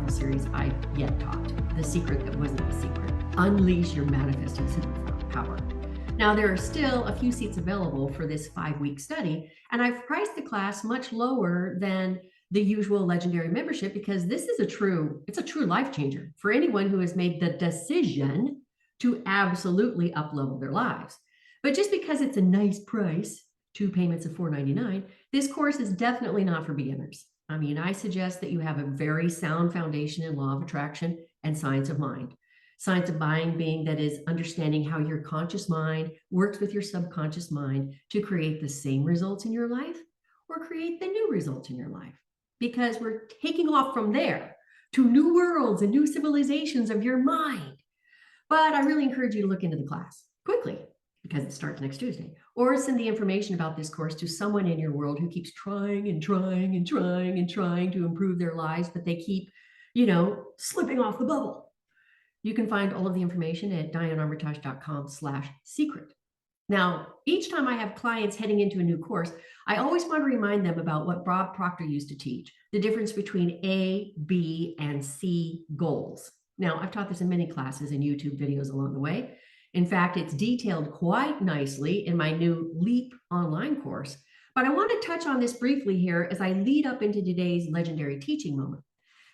powerful series I yet taught, The Secret That Wasn't the Secret. Unleash your manifesting superpower. Now, there are still a few seats available for this 5-week study, and I've priced the class much lower than the usual legendary membership because this is it's a true life changer for anyone who has made the decision to absolutely up-level their lives. But just because it's a nice price, 2 payments of $4.99, this course is definitely not for beginners. I mean, I suggest that you have a very sound foundation in law of attraction and science of mind. Science of mind being that is understanding how your conscious mind works with your subconscious mind to create the same results in your life or create the new results in your life. Because we're taking off from there to new worlds and new civilizations of your mind. But I really encourage you to look into the class quickly because it starts next Tuesday, or send the information about this course to someone in your world who keeps trying and trying and trying and trying to improve their lives, but they keep, slipping off the bubble. You can find all of the information at dianearmitage.com/secret. Now, each time I have clients heading into a new course, I always want to remind them about what Bob Proctor used to teach, the difference between A, B, and C goals. Now, I've taught this in many classes and YouTube videos along the way. In fact, it's detailed quite nicely in my new LEAP online course. But I want to touch on this briefly here as I lead up into today's legendary teaching moment.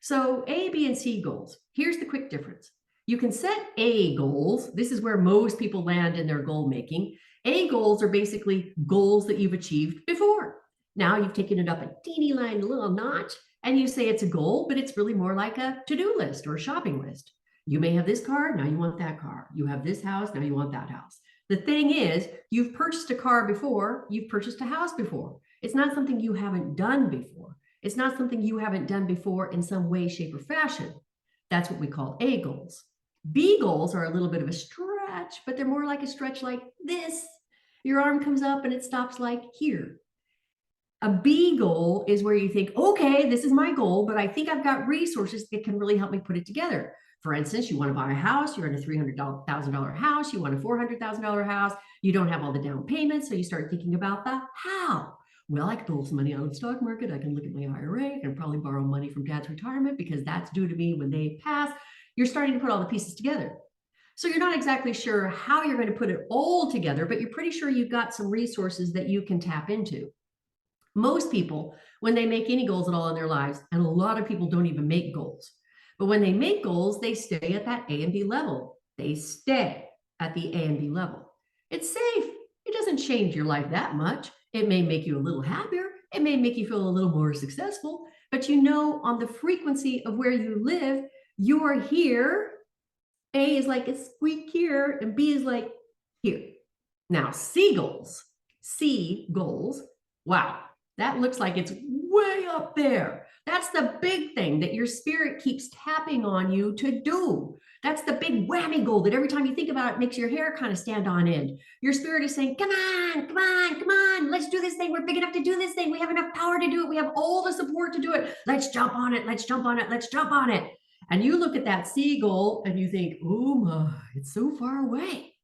So A, B, and C goals. Here's the quick difference. You can set A goals. This is where most people land in their goal making. A goals are basically goals that you've achieved before. Now you've taken it up a teeny line, little notch, and you say it's a goal, but it's really more like a to-do list or a shopping list. You may have this car, now you want that car. You have this house, now you want that house. The thing is, you've purchased a car before, you've purchased a house before. It's not something you haven't done before. It's not something you haven't done before in some way, shape, or fashion. That's what we call A goals. B goals are a little bit of a stretch, but they're more like a stretch like this. Your arm comes up and it stops like here. A B goal is where you think, okay, this is my goal, but I think I've got resources that can really help me put it together. For instance, you want to buy a house, you're in a $300,000 house, you want a $400,000 house, you don't have all the down payments, so you start thinking about the how. Well, I could pull some money out of the stock market, I can look at my IRA, I can probably borrow money from dad's retirement because that's due to me when they pass. You're starting to put all the pieces together. So you're not exactly sure how you're going to put it all together, but you're pretty sure you've got some resources that you can tap into. Most people, when they make any goals at all in their lives, and a lot of people don't even make goals, but when they make goals, they stay at that A and B level. They stay at the A and B level. It's safe. It doesn't change your life that much. It may make you a little happier. It may make you feel a little more successful, but on the frequency of where you live, you are here. A is like a squeak here, and B is like here. Now, C goals, wow, that looks like it's way up there. That's the big thing that your spirit keeps tapping on you to do. That's the big whammy goal that every time you think about it, makes your hair kind of stand on end. Your spirit is saying, come on, come on, come on, let's do this thing. We're big enough to do this thing. We have enough power to do it. We have all the support to do it. Let's jump on it. Let's jump on it. Let's jump on it. And you look at that C goal and you think, oh my, it's so far away.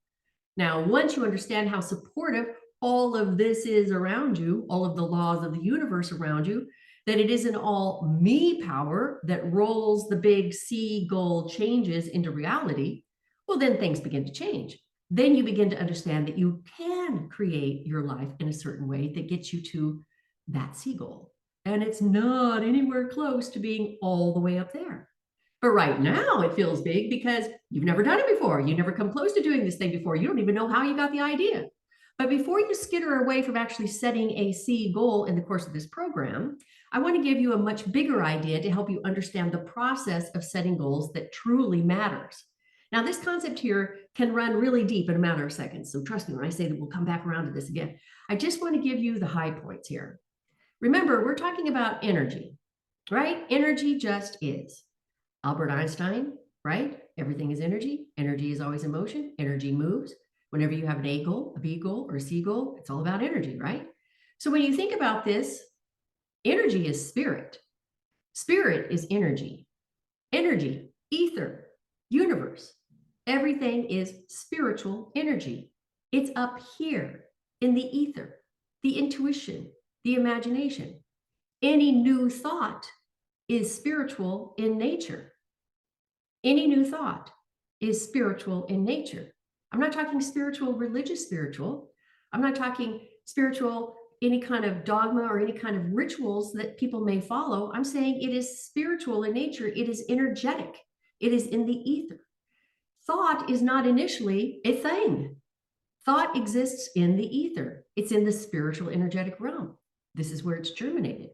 Now, once you understand how supportive all of this is around you, all of the laws of the universe around you, that it isn't all me power that rolls the big C goal changes into reality, well, then things begin to change. Then you begin to understand that you can create your life in a certain way that gets you to that C goal. And it's not anywhere close to being all the way up there. But right now it feels big because you've never done it before. You never come close to doing this thing before. You don't even know how you got the idea. But before you skitter away from actually setting a C goal in the course of this program, I want to give you a much bigger idea to help you understand the process of setting goals that truly matters. Now, this concept here can run really deep in a matter of seconds. So trust me when I say that we'll come back around to this again. I just want to give you the high points here. Remember, we're talking about energy, right? Energy just is. Albert Einstein, right? Everything is energy. Energy is always in motion. Energy moves. Whenever you have an A goal, a B goal, or a C goal, it's all about energy, right? So when you think about this, energy is spirit. Spirit is energy. Energy, ether, universe. Everything is spiritual energy. It's up here in the ether, the intuition, the imagination. Any new thought is spiritual in nature. Any new thought is spiritual in nature. I'm not talking spiritual, religious spiritual. I'm not talking spiritual, any kind of dogma or any kind of rituals that people may follow. I'm saying it is spiritual in nature. It is energetic. It is in the ether. Thought is not initially a thing. Thought exists in the ether. It's in the spiritual energetic realm. This is where it's germinated.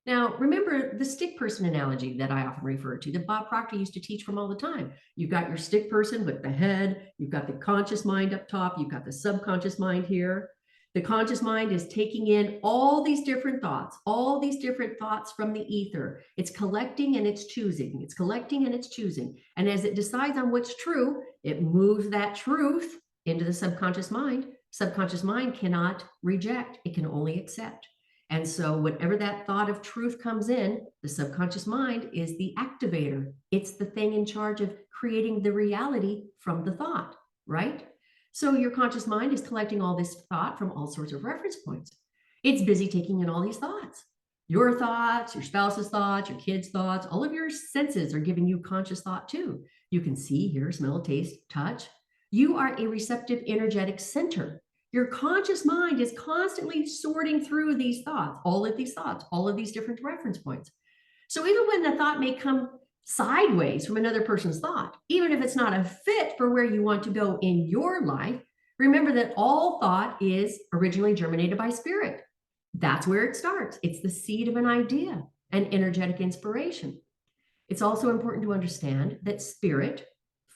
Now, remember the stick person analogy that I often refer to, that Bob Proctor used to teach from all the time. You've got your stick person with the head, you've got the conscious mind up top, you've got the subconscious mind here. The conscious mind is taking in all these different thoughts from the ether. It's collecting and it's choosing. It's collecting and it's choosing. And as it decides on what's true, it moves that truth into the subconscious mind. Subconscious mind cannot reject, it can only accept. And so whenever that thought of truth comes in, the subconscious mind is the activator. It's the thing in charge of creating the reality from the thought, right? So your conscious mind is collecting all this thought from all sorts of reference points. It's busy taking in all these thoughts. Your thoughts, your spouse's thoughts, your kids' thoughts, all of your senses are giving you conscious thought too. You can see, hear, smell, taste, touch. You are a receptive, energetic center. Your conscious mind is constantly sorting through these thoughts, all of these different reference points. So even when the thought may come sideways from another person's thought, even if it's not a fit for where you want to go in your life, remember that all thought is originally germinated by spirit. That's where it starts. It's the seed of an idea, an energetic inspiration. It's also important to understand that spirit,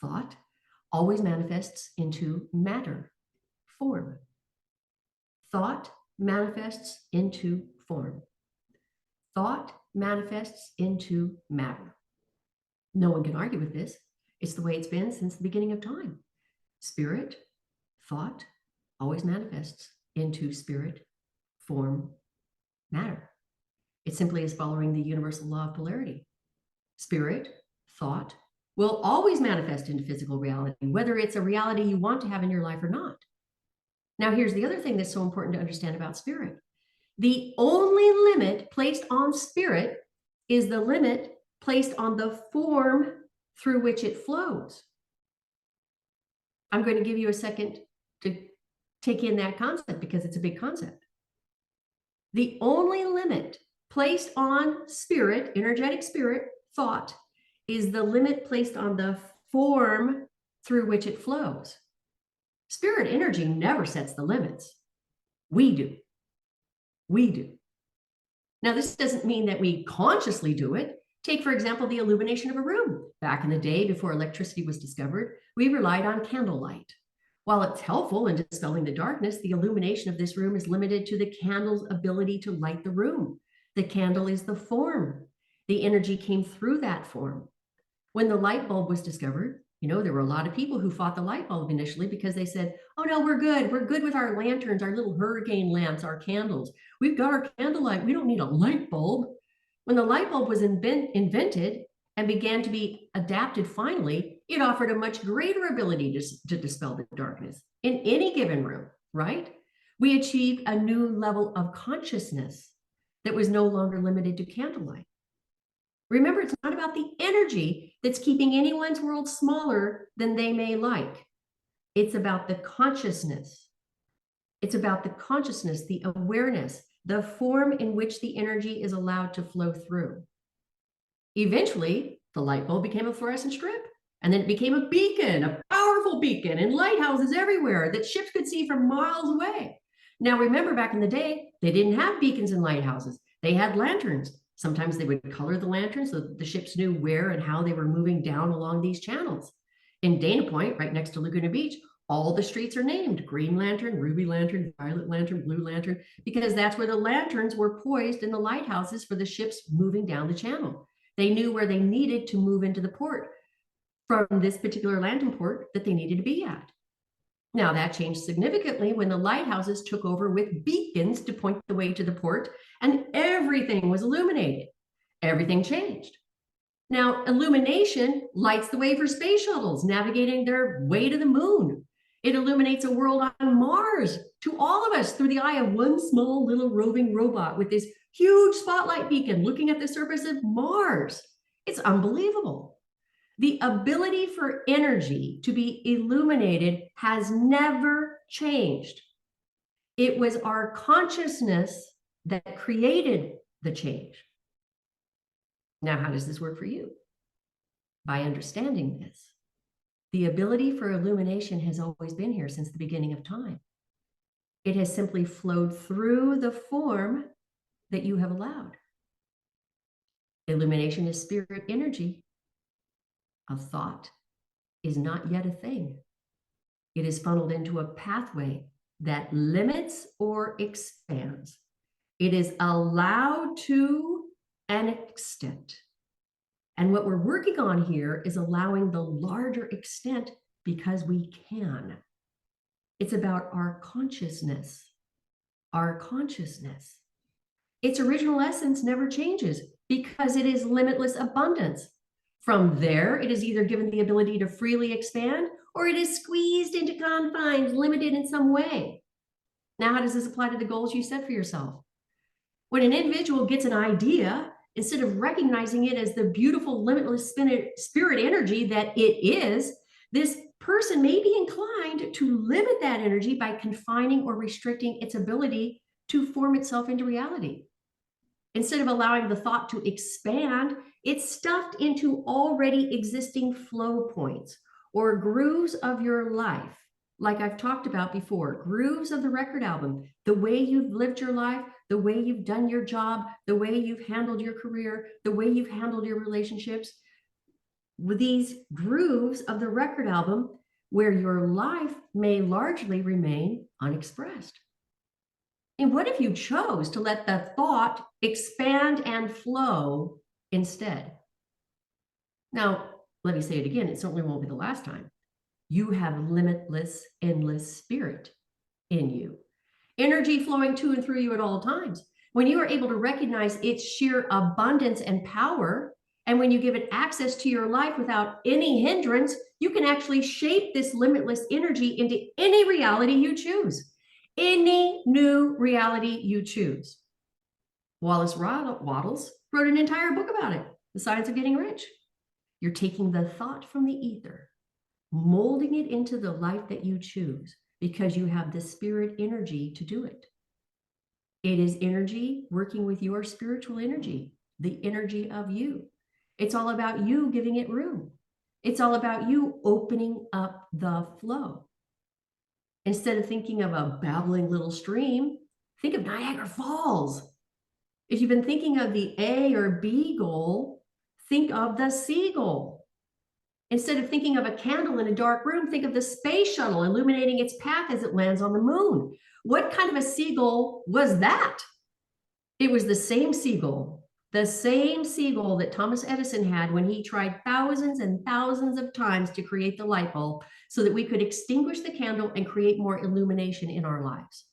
thought, always manifests into matter, form. Thought manifests into form. Thought manifests into matter. No one can argue with this. It's the way it's been since the beginning of time. Spirit, thought, always manifests into spirit, form, matter. It simply is following the universal law of polarity. Spirit, thought, will always manifest into physical reality, whether it's a reality you want to have in your life or not. Now, here's the other thing that's so important to understand about spirit. The only limit placed on spirit is the limit placed on the form through which it flows. I'm going to give you a second to take in that concept because it's a big concept. The only limit placed on spirit, energetic spirit, thought, is the limit placed on the form through which it flows. Spirit energy never sets the limits. We do. We do. Now, this doesn't mean that we consciously do it. Take, for example, the illumination of a room. Back in the day, before electricity was discovered, we relied on candlelight. While it's helpful in dispelling the darkness, the illumination of this room is limited to the candle's ability to light the room. The candle is the form. The energy came through that form. When the light bulb was discovered, there were a lot of people who fought the light bulb initially because they said, oh no, we're good. We're good with our lanterns, our little hurricane lamps, our candles. We've got our candlelight. We don't need a light bulb. When the light bulb was invented and began to be adapted finally, it offered a much greater ability to dispel the darkness in any given room, right? We achieved a new level of consciousness that was no longer limited to candlelight. Remember, it's not about the energy that's keeping anyone's world smaller than they may like. It's about the consciousness. It's about the consciousness, the awareness, the form in which the energy is allowed to flow through. Eventually, the light bulb became a fluorescent strip, and then it became a beacon, a powerful beacon, and lighthouses everywhere that ships could see from miles away. Now, remember, back in the day, they didn't have beacons and lighthouses. They had lanterns. Sometimes they would color the lanterns so that the ships knew where and how they were moving down along these channels. In Dana Point, right next to Laguna Beach, all the streets are named Green Lantern, Ruby Lantern, Violet Lantern, Blue Lantern, because that's where the lanterns were poised in the lighthouses for the ships moving down the channel. They knew where they needed to move into the port from this particular lantern port that they needed to be at. Now, that changed significantly when the lighthouses took over with beacons to point the way to the port, and everything was illuminated. Everything changed. Now, illumination lights the way for space shuttles navigating their way to the moon. It illuminates a world on Mars to all of us through the eye of one small little roving robot with this huge spotlight beacon looking at the surface of Mars. It's unbelievable. The ability for energy to be illuminated has never changed. It was our consciousness that created the change. Now, how does this work for you? By understanding this. The ability for illumination has always been here since the beginning of time. It has simply flowed through the form that you have allowed. Illumination is spirit energy. A thought is not yet a thing. It is funneled into a pathway that limits or expands. It is allowed to an extent. And what we're working on here is allowing the larger extent because we can. It's about our consciousness. Our consciousness. Its original essence never changes because it is limitless abundance. From there, it is either given the ability to freely expand or it is squeezed into confines, limited in some way. Now, how does this apply to the goals you set for yourself? When an individual gets an idea, instead of recognizing it as the beautiful, limitless spirit energy that it is, this person may be inclined to limit that energy by confining or restricting its ability to form itself into reality. Instead of allowing the thought to expand, it's stuffed into already existing flow points or grooves of your life. Like I've talked about before, grooves of the record album, the way you've lived your life, the way you've done your job, the way you've handled your career, the way you've handled your relationships. With these grooves of the record album where your life may largely remain unexpressed. And what if you chose to let the thought expand and flow instead? Now, let me say it again, it certainly won't be the last time. You have limitless, endless spirit in you. Energy flowing to and through you at all times. When you are able to recognize its sheer abundance and power, and when you give it access to your life without any hindrance, you can actually shape this limitless energy into any reality you choose. Any new reality you choose. Wallace Wattles wrote an entire book about it, The Science of Getting Rich. You're taking the thought from the ether, molding it into the life that you choose because you have the spirit energy to do it. It is energy working with your spiritual energy, the energy of you. It's all about you giving it room. It's all about you opening up the flow. Instead of thinking of a babbling little stream, think of Niagara Falls. If you've been thinking of the A or B goal, think of the C goal. Instead of thinking of a candle in a dark room, think of the space shuttle illuminating its path as it lands on the moon. What kind of a C goal was that? It was the same seagull that Thomas Edison had when he tried thousands and thousands of times to create the light bulb so that we could extinguish the candle and create more illumination in our lives.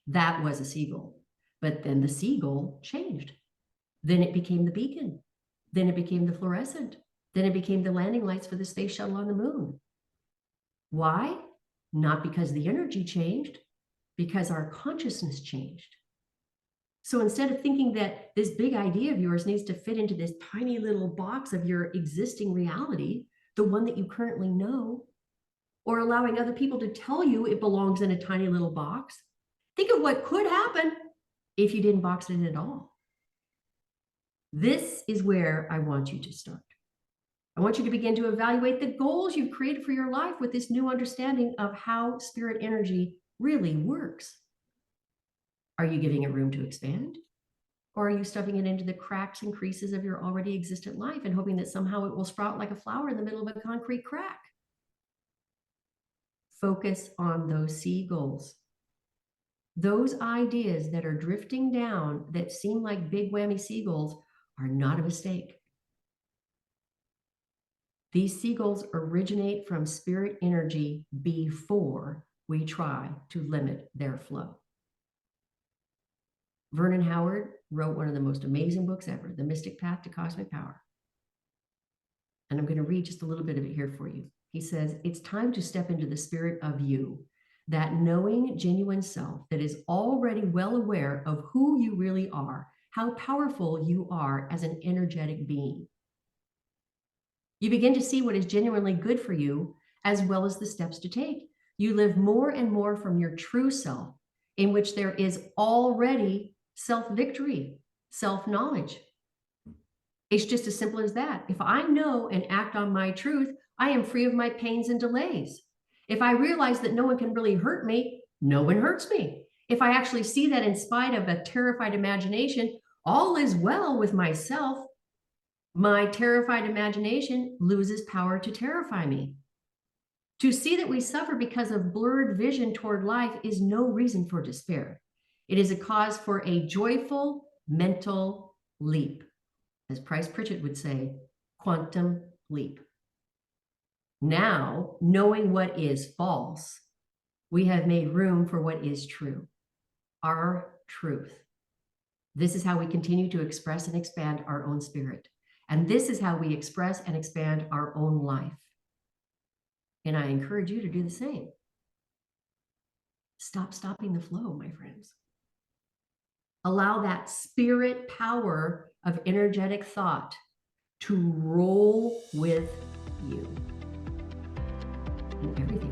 That was a seagull. But then the seagull changed. Then it became the beacon. Then it became the fluorescent. Then it became the landing lights for the space shuttle on the moon. Why? Not because the energy changed, because our consciousness changed. So instead of thinking that this big idea of yours needs to fit into this tiny little box of your existing reality, the one that you currently know, or allowing other people to tell you it belongs in a tiny little box, think of what could happen if you didn't box it at all. This is where I want you to start. I want you to begin to evaluate the goals you've created for your life with this new understanding of how spirit energy really works. Are you giving it room to expand? Or are you stuffing it into the cracks and creases of your already existent life and hoping that somehow it will sprout like a flower in the middle of a concrete crack? Focus on those C goals. Those ideas that are drifting down that seem like big whammy seagulls are not a mistake. These seagulls originate from spirit energy before we try to limit their flow. Vernon Howard wrote one of the most amazing books ever, The Mystic Path to Cosmic Power. And I'm going to read just a little bit of it here for you. He says, it's time to step into the spirit of you, that knowing, genuine self that is already well aware of who you really are, how powerful you are as an energetic being. You begin to see what is genuinely good for you, as well as the steps to take. You live more and more from your true self, in which there is already self-victory, self-knowledge. It's just as simple as that. If I know and act on my truth, I am free of my pains and delays. If I realize that no one can really hurt me, no one hurts me. If I actually see that in spite of a terrified imagination, all is well with myself, my terrified imagination loses power to terrify me. To see that we suffer because of blurred vision toward life is no reason for despair. It is a cause for a joyful mental leap. As Price Pritchett would say, quantum leap. Now, knowing what is false, we have made room for what is true, our truth. This is how we continue to express and expand our own spirit. And this is how we express and expand our own life. And I encourage you to do the same. Stop stopping the flow, my friends. Allow that spirit power of energetic thought to roll with you. And everything